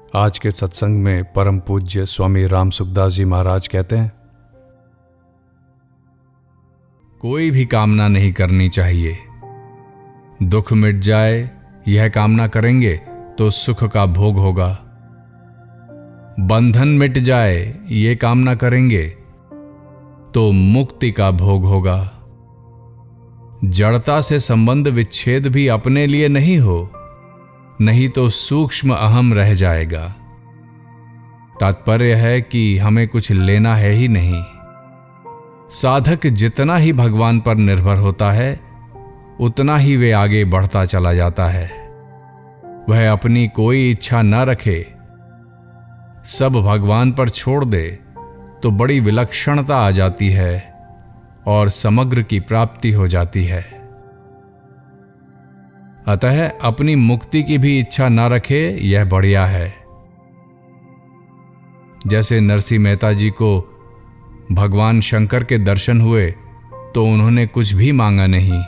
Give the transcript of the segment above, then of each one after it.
आज के सत्संग में परम पूज्य स्वामी राम सुखदास जी महाराज कहते हैं, कोई भी कामना नहीं करनी चाहिए। दुख मिट जाए यह कामना करेंगे तो सुख का भोग होगा। बंधन मिट जाए ये कामना करेंगे तो मुक्ति का भोग होगा। जड़ता से संबंध विच्छेद भी अपने लिए नहीं हो, नहीं तो सूक्ष्म अहम रह जाएगा। तात्पर्य है कि हमें कुछ लेना है ही नहीं। साधक जितना ही भगवान पर निर्भर होता है उतना ही वे आगे बढ़ता चला जाता है। वह अपनी कोई इच्छा न रखे, सब भगवान पर छोड़ दे तो बड़ी विलक्षणता आ जाती है और समग्र की प्राप्ति हो जाती है। अतः अपनी मुक्ति की भी इच्छा न रखे, यह बढ़िया है। जैसे नरसिंह मेहता जी को भगवान शंकर के दर्शन हुए तो उन्होंने कुछ भी मांगा नहीं,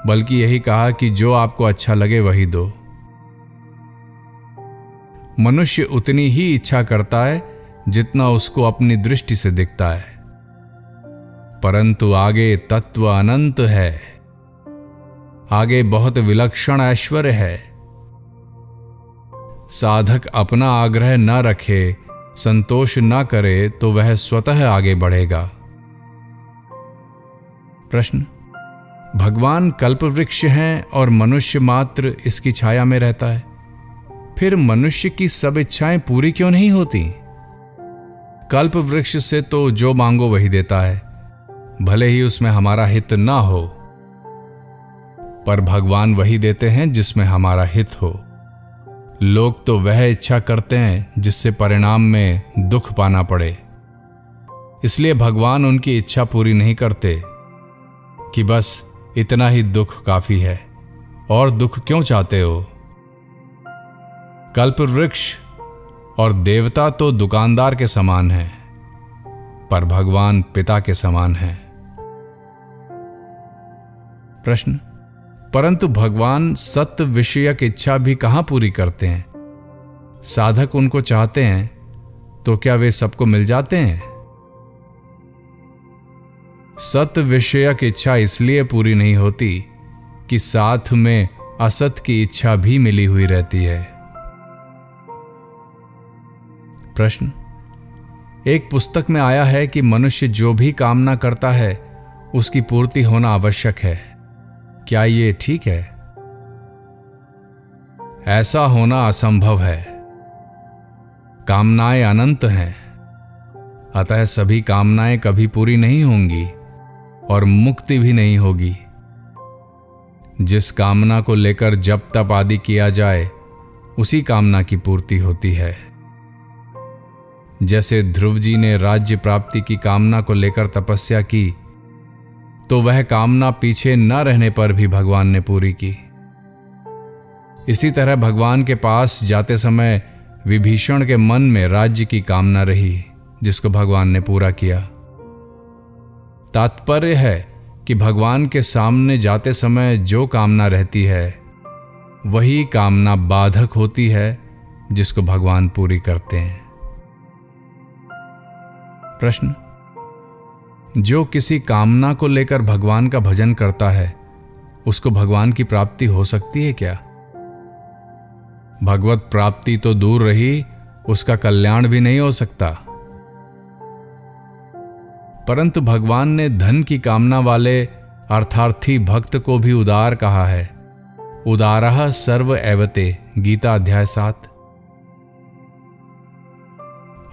बल्कि यही कहा कि जो आपको अच्छा लगे वही दो। मनुष्य उतनी ही इच्छा करता है जितना उसको अपनी दृष्टि से दिखता है, परंतु आगे तत्व अनंत है। आगे बहुत विलक्षण ऐश्वर्य है। साधक अपना आग्रह न रखे, संतोष न करे तो वह स्वतः आगे बढ़ेगा। प्रश्न: भगवान कल्पवृक्ष हैं और मनुष्य मात्र इसकी छाया में रहता है, फिर मनुष्य की सब इच्छाएं पूरी क्यों नहीं होती? कल्पवृक्ष से तो जो मांगो वही देता है, भले ही उसमें हमारा हित ना हो, पर भगवान वही देते हैं जिसमें हमारा हित हो। लोग तो वह इच्छा करते हैं जिससे परिणाम में दुख पाना पड़े, इसलिए भगवान उनकी इच्छा पूरी नहीं करते कि बस इतना ही दुख काफी है, और दुख क्यों चाहते हो? कल्पवृक्ष और देवता तो दुकानदार के समान हैं, पर भगवान पिता के समान हैं। प्रश्न: परंतु भगवान सत्य विषयक इच्छा भी कहां पूरी करते हैं? साधक उनको चाहते हैं तो क्या वे सबको मिल जाते हैं? सत्य विषयक इच्छा इसलिए पूरी नहीं होती कि साथ में असत की इच्छा भी मिली हुई रहती है। प्रश्न: एक पुस्तक में आया है कि मनुष्य जो भी कामना करता है उसकी पूर्ति होना आवश्यक है। क्या ये ठीक है? ऐसा होना असंभव है। कामनाएं अनंत हैं, अतः सभी कामनाएं कभी पूरी नहीं होंगी और मुक्ति भी नहीं होगी। जिस कामना को लेकर जप तप आदि किया जाए उसी कामना की पूर्ति होती है। जैसे ध्रुव जी ने राज्य प्राप्ति की कामना को लेकर तपस्या की तो वह कामना पीछे न रहने पर भी भगवान ने पूरी की। इसी तरह भगवान के पास जाते समय विभीषण के मन में राज्य की कामना रही, जिसको भगवान ने पूरा किया। तात्पर्य है कि भगवान के सामने जाते समय जो कामना रहती है वही कामना बाधक होती है, जिसको भगवान पूरी करते हैं। प्रश्न: जो किसी कामना को लेकर भगवान का भजन करता है उसको भगवान की प्राप्ति हो सकती है क्या? भगवत प्राप्ति तो दूर रही, उसका कल्याण भी नहीं हो सकता। परंतु भगवान ने धन की कामना वाले अर्थार्थी भक्त को भी उदार कहा है। उदारः सर्व एवते, गीता अध्याय 7।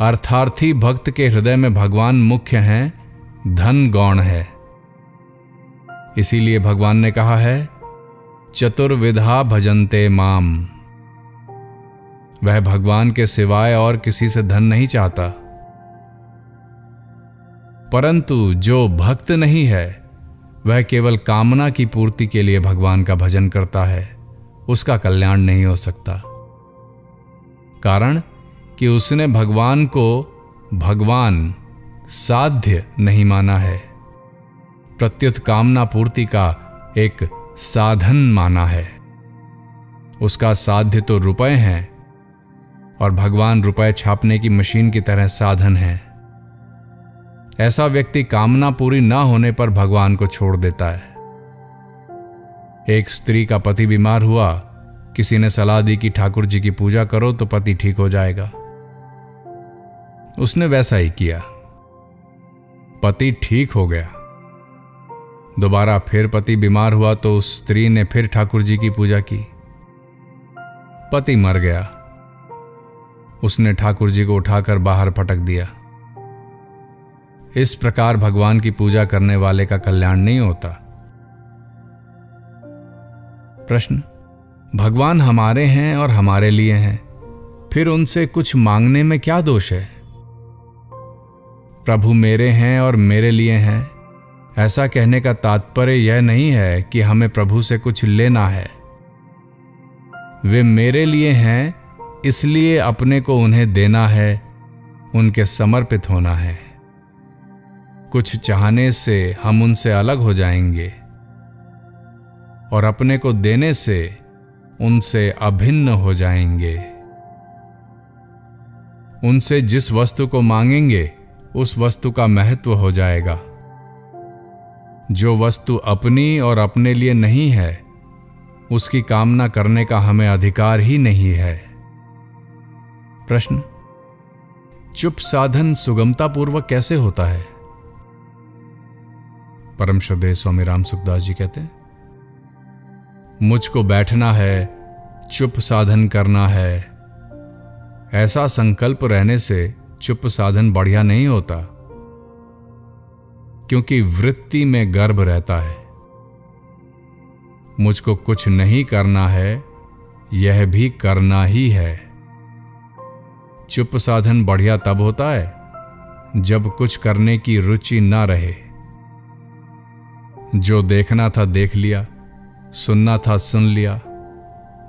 अर्थार्थी भक्त के हृदय में भगवान मुख्य हैं, धन गौण है। इसीलिए भगवान ने कहा है, चतुर्विधा भजन्ते माम। वह भगवान के सिवाय और किसी से धन नहीं चाहता। परंतु जो भक्त नहीं है वह केवल कामना की पूर्ति के लिए भगवान का भजन करता है, उसका कल्याण नहीं हो सकता। कारण कि उसने भगवान को भगवान साध्य नहीं माना है, प्रत्युत कामना पूर्ति का एक साधन माना है। उसका साध्य तो रुपए हैं और भगवान रुपए छापने की मशीन की तरह साधन है। ऐसा व्यक्ति कामना पूरी ना होने पर भगवान को छोड़ देता है। एक स्त्री का पति बीमार हुआ, किसी ने सलाह दी कि ठाकुर जी की पूजा करो तो पति ठीक हो जाएगा। उसने वैसा ही किया, पति ठीक हो गया। दोबारा फिर पति बीमार हुआ तो उस स्त्री ने फिर ठाकुर जी की पूजा की, पति मर गया। उसने ठाकुर जी को उठाकर बाहर पटक दिया। इस प्रकार भगवान की पूजा करने वाले का कल्याण नहीं होता। प्रश्न, भगवान हमारे हैं और हमारे लिए हैं, फिर उनसे कुछ मांगने में क्या दोष है? प्रभु मेरे हैं और मेरे लिए हैं, ऐसा कहने का तात्पर्य यह नहीं है कि हमें प्रभु से कुछ लेना है। वे मेरे लिए हैं, इसलिए अपने को उन्हें देना है, उनके समर्पित होना है। कुछ चाहने से हम उनसे अलग हो जाएंगे और अपने को देने से उनसे अभिन्न हो जाएंगे। उनसे जिस वस्तु को मांगेंगे उस वस्तु का महत्व हो जाएगा। जो वस्तु अपनी और अपने लिए नहीं है, उसकी कामना करने का हमें अधिकार ही नहीं है। प्रश्न, चुप साधन सुगमतापूर्वक कैसे होता है? परम श्रद्धेय स्वामी राम सुखदास जी कहते हैं, मुझको बैठना है, चुप साधन करना है। ऐसा संकल्प रहने से चुप साधन बढ़िया नहीं होता, क्योंकि वृत्ति में गर्भ रहता है। मुझको कुछ नहीं करना है, यह भी करना ही है। चुप साधन बढ़िया तब होता है जब कुछ करने की रुचि ना रहे। जो देखना था देख लिया, सुनना था सुन लिया,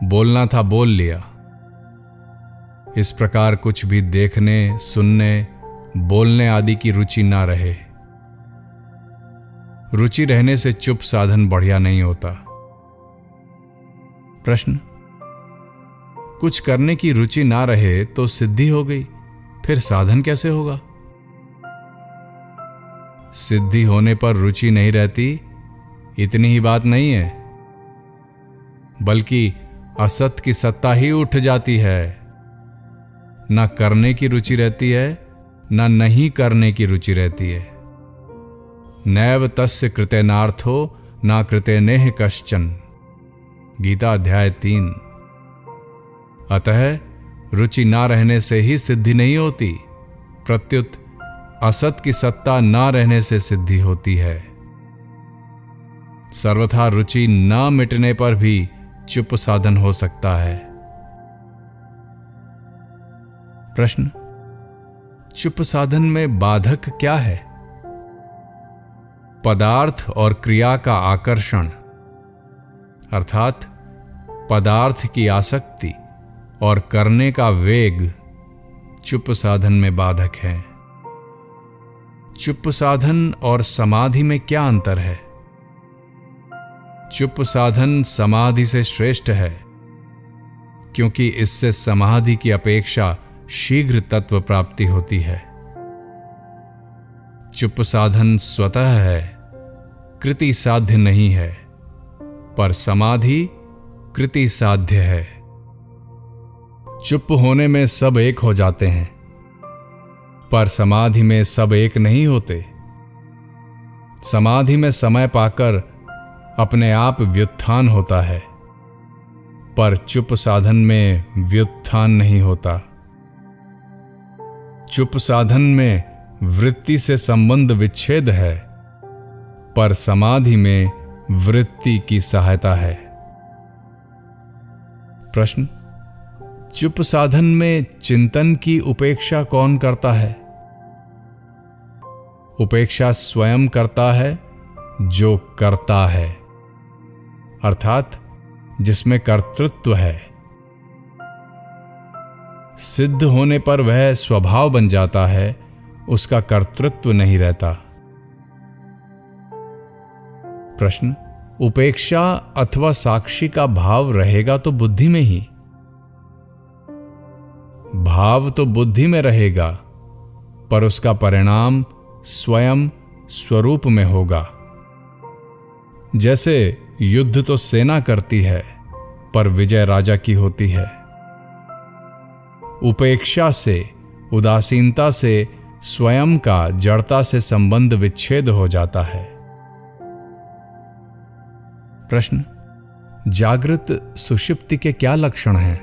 बोलना था बोल लिया। इस प्रकार कुछ भी देखने, सुनने, बोलने आदि की रुचि ना रहे। रुचि रहने से चुप साधन बढ़िया नहीं होता। प्रश्न, कुछ करने की रुचि ना रहे तो सिद्धि हो गई, फिर साधन कैसे होगा? सिद्धि होने पर रुचि नहीं रहती, इतनी ही बात नहीं है, बल्कि असत की सत्ता ही उठ जाती है। ना करने की रुचि रहती है, ना नहीं करने की रुचि रहती है। नैव तस्य कृतेनार्थो ना कृतेनेह कश्चन, गीता अध्याय 3। अतः रुचि ना रहने से ही सिद्धि नहीं होती, प्रत्युत असत की सत्ता ना रहने से सिद्धि होती है। सर्वथा रुचि ना मिटने पर भी चुप साधन हो सकता है। प्रश्न, चुप साधन में बाधक क्या है? पदार्थ और क्रिया का आकर्षण, अर्थात पदार्थ की आसक्ति और करने का वेग चुप साधन में बाधक है। चुप साधन और समाधि में क्या अंतर है? चुप साधन समाधि से श्रेष्ठ है, क्योंकि इससे समाधि की अपेक्षा शीघ्र तत्व प्राप्ति होती है। चुप साधन स्वतः है, कृति साध्य नहीं है, पर समाधि कृति साध्य है। चुप होने में सब एक हो जाते हैं, पर समाधि में सब एक नहीं होते। समाधि में समय पाकर अपने आप व्युत्थान होता है, पर चुप साधन में व्युत्थान नहीं होता। चुप साधन में वृत्ति से संबंध विच्छेद है, पर समाधि में वृत्ति की सहायता है। प्रश्न, चुप साधन में चिंतन की उपेक्षा कौन करता है? उपेक्षा स्वयं करता है जो करता है, अर्थात जिसमें कर्तृत्व है। सिद्ध होने पर वह स्वभाव बन जाता है, उसका कर्तृत्व नहीं रहता। प्रश्न, उपेक्षा अथवा साक्षी का भाव रहेगा तो बुद्धि में ही। भाव तो बुद्धि में रहेगा, पर उसका परिणाम स्वयं स्वरूप में होगा। जैसे युद्ध तो सेना करती है, पर विजय राजा की होती है। उपेक्षा से, उदासीनता से स्वयं का जड़ता से संबंध विच्छेद हो जाता है। प्रश्न: जागृत सुषुप्ति के क्या लक्षण हैं?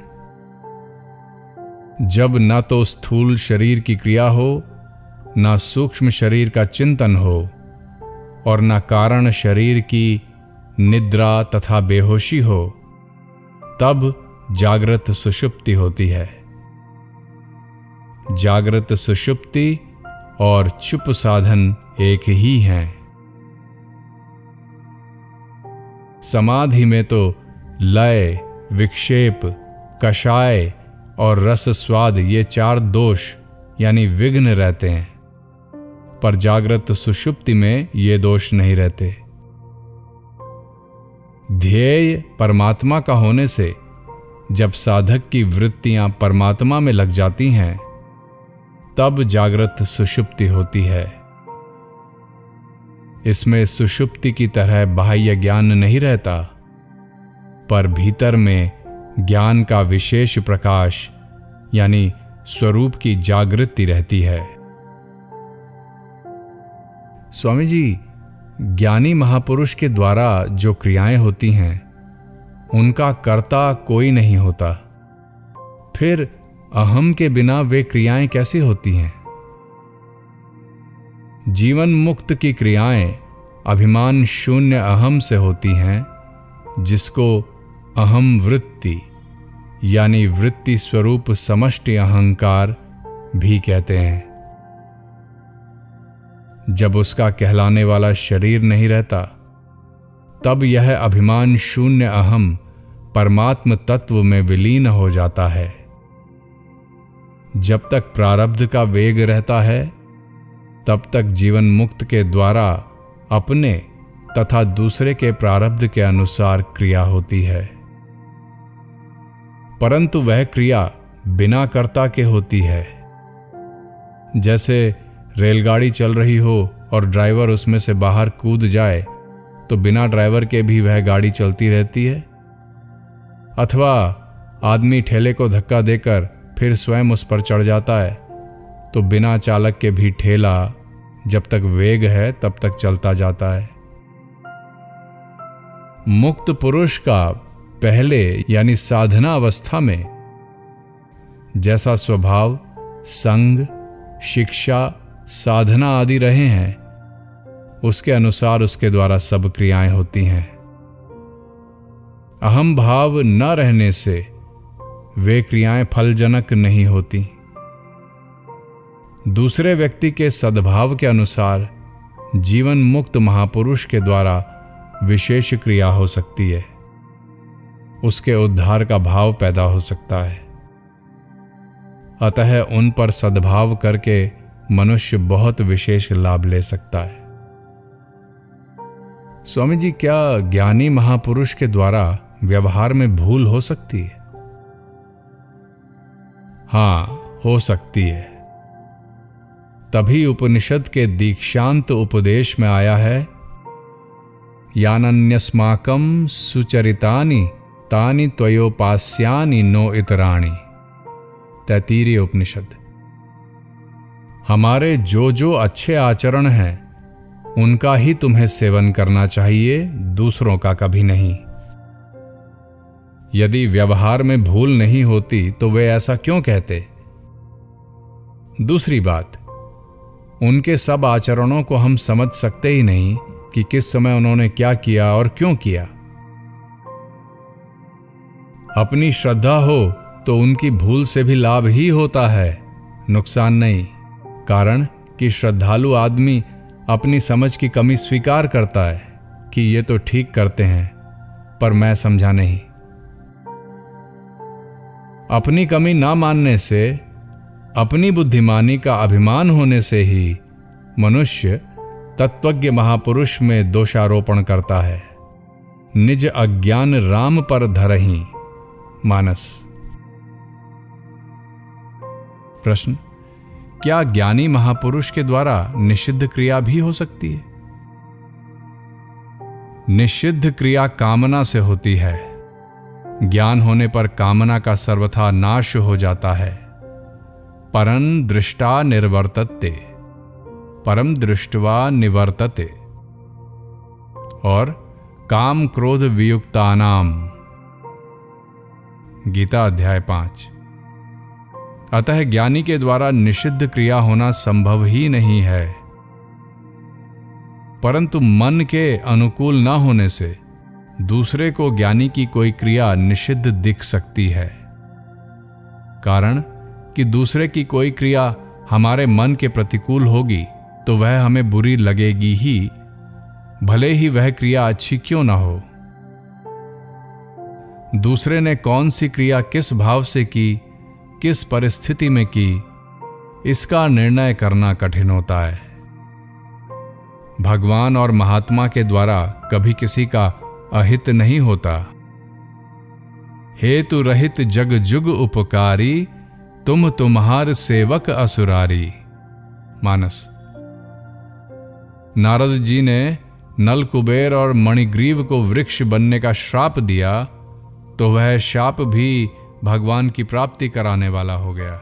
जब न तो स्थूल शरीर की क्रिया हो, न सूक्ष्म शरीर का चिंतन हो और न कारण शरीर की निद्रा तथा बेहोशी हो, तब जागृत सुषुप्ति होती है। जागृत सुषुप्ति और चुप साधन एक ही हैं। समाधि में तो लय, विक्षेप, कषाय और रस स्वाद ये 4 दोष यानी विघ्न रहते हैं, पर जागृत सुषुप्ति में ये दोष नहीं रहते। ध्येय परमात्मा का होने से जब साधक की वृत्तियां परमात्मा में लग जाती हैं, तब जागृत सुषुप्ति होती है। इसमें सुषुप्ति की तरह बाह्य ज्ञान नहीं रहता, पर भीतर में ज्ञान का विशेष प्रकाश यानी स्वरूप की जागृति रहती है। स्वामी जी, ज्ञानी महापुरुष के द्वारा जो क्रियाएं होती हैं, उनका कर्ता कोई नहीं होता। फिर अहम के बिना वे क्रियाएं कैसे होती हैं? जीवन मुक्त की क्रियाएं अभिमान शून्य अहम से होती हैं, जिसको अहम वृत्ति यानी वृत्ति स्वरूप समष्टि अहंकार भी कहते हैं। जब उसका कहलाने वाला शरीर नहीं रहता, तब यह अभिमान शून्य अहम परमात्म तत्व में विलीन हो जाता है। जब तक प्रारब्ध का वेग रहता है, तब तक जीवन मुक्त के द्वारा अपने तथा दूसरे के प्रारब्ध के अनुसार क्रिया होती है, परंतु वह क्रिया बिना कर्ता के होती है। जैसे रेलगाड़ी चल रही हो और ड्राइवर उसमें से बाहर कूद जाए, तो बिना ड्राइवर के भी वह गाड़ी चलती रहती है। अथवा आदमी ठेले को धक्का देकर फिर स्वयं उस पर चढ़ जाता है, तो बिना चालक के भी ठेला जब तक वेग है तब तक चलता जाता है। मुक्त पुरुष का पहले यानी साधना अवस्था में जैसा स्वभाव, संग, शिक्षा, साधना आदि रहे हैं, उसके अनुसार उसके द्वारा सब क्रियाएं होती हैं। अहम भाव न रहने से वे क्रियाएं फलजनक नहीं होती। दूसरे व्यक्ति के सद्भाव के अनुसार जीवन मुक्त महापुरुष के द्वारा विशेष क्रिया हो सकती है, उसके उद्धार का भाव पैदा हो सकता है। अतः उन पर सद्भाव करके मनुष्य बहुत विशेष लाभ ले सकता है। स्वामी जी, क्या ज्ञानी महापुरुष के द्वारा व्यवहार में भूल हो सकती है? हां, हो सकती है। तभी उपनिषद के दीक्षांत उपदेश में आया है, यानन्यस्माकं सुचरितानि तानि त्वयोपास्यानि नो इतराणि। तैत्तिरीय उपनिषद। हमारे जो जो अच्छे आचरण हैं, उनका ही तुम्हें सेवन करना चाहिए, दूसरों का कभी नहीं। यदि व्यवहार में भूल नहीं होती तो वे ऐसा क्यों कहते? दूसरी बात, उनके सब आचरणों को हम समझ सकते ही नहीं कि किस समय उन्होंने क्या किया और क्यों किया। अपनी श्रद्धा हो तो उनकी भूल से भी लाभ ही होता है, नुकसान नहीं। कारण कि श्रद्धालु आदमी अपनी समझ की कमी स्वीकार करता है कि ये तो ठीक करते हैं, पर मैं समझा नहीं। अपनी कमी ना मानने से, अपनी बुद्धिमानी का अभिमान होने से ही मनुष्य तत्वज्ञ महापुरुष में दोषारोपण करता है। निज अज्ञान राम पर धरहि। मानस। प्रश्न, क्या ज्ञानी महापुरुष के द्वारा निषिद्ध क्रिया भी हो सकती है? निषिद्ध क्रिया कामना से होती है। ज्ञान होने पर कामना का सर्वथा नाश हो जाता है। परं दृष्टा निर्वर्तते, परम दृष्टवा निवर्तते। और काम क्रोध वियुक्तानाम, गीता अध्याय 5। अतः ज्ञानी के द्वारा निषिद्ध क्रिया होना संभव ही नहीं है, परंतु मन के अनुकूल न होने से दूसरे को ज्ञानी की कोई क्रिया निषिद्ध दिख सकती है। कारण कि दूसरे की कोई क्रिया हमारे मन के प्रतिकूल होगी तो वह हमें बुरी लगेगी ही, भले ही वह क्रिया अच्छी क्यों ना हो। दूसरे ने कौन सी क्रिया किस भाव से की, किस परिस्थिति में की, इसका निर्णय करना कठिन होता है। भगवान और महात्मा के द्वारा कभी किसी का अहित नहीं होता। हेतु रहित जग जुग उपकारी, तुम तुम्हार सेवक असुरारी। मानस। नारद जी ने नल कुबेर और मणिग्रीव को वृक्ष बनने का श्राप दिया तो वह शाप भी भगवान की प्राप्ति कराने वाला हो गया।